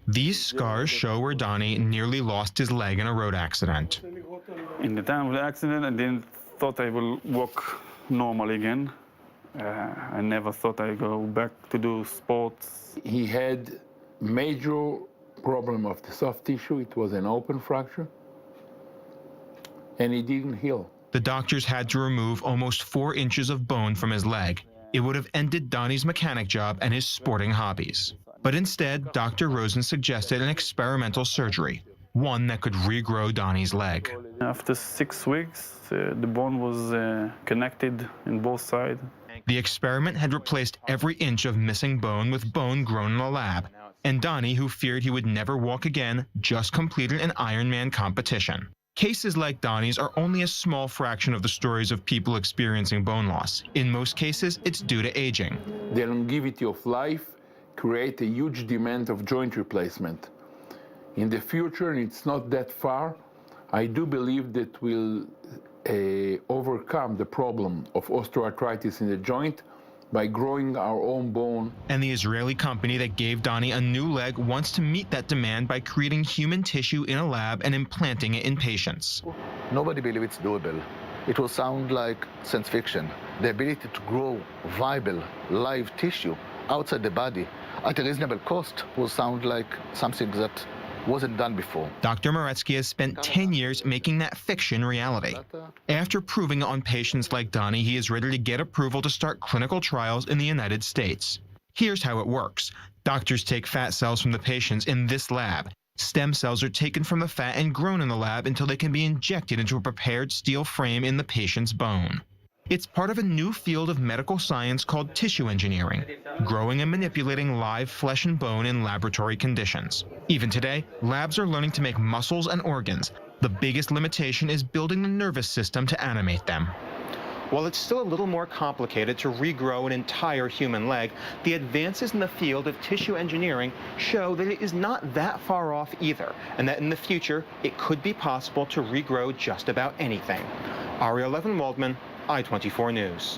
These scars show where Donnie nearly lost his leg in a road accident. In the time of the accident, I didn't thought I will walk normal again. I never thought I'd go back to do sports. He had major problem of the soft tissue. It was an open fracture, and it didn't heal. The doctors had to remove almost 4 inches of bone from his leg. It would have ended Donnie's mechanic job and his sporting hobbies. But instead, Dr. Rosen suggested an experimental surgery, one that could regrow Donnie's leg. After 6 weeks, the bone was connected in both sides. The experiment had replaced every inch of missing bone with bone grown in a lab, and Donnie, who feared he would never walk again, just completed an Ironman competition. Cases like Donnie's are only a small fraction of the stories of people experiencing bone loss. In most cases, it's due to aging. The longevity of life creates a huge demand of joint replacement. In the future, and it's not that far, I do believe that we'll overcome the problem of osteoarthritis in the joint by growing our own bone. And the Israeli company that gave Donnie a new leg wants to meet that demand by creating human tissue in a lab and implanting it in patients. Nobody believes it's doable. It will sound like science fiction. The ability to grow viable, live tissue outside the body at a reasonable cost will sound like something that wasn't done before. Dr. Moretsky has spent 10 years making that fiction reality. After proving it on patients like Donnie, he is ready to get approval to start clinical trials in the United States. Here's how it works. Doctors take fat cells from the patients in this lab. Stem cells are taken from the fat and grown in the lab until they can be injected into a prepared steel frame in the patient's bone. It's part of a new field of medical science called tissue engineering, growing and manipulating live flesh and bone in laboratory conditions. Even today, labs are learning to make muscles and organs. The biggest limitation is building the nervous system to animate them. While it's still a little more complicated to regrow an entire human leg, the advances in the field of tissue engineering show that it is not that far off either, and that in the future, it could be possible to regrow just about anything. Ariel Levin-Waldman, I-24 News.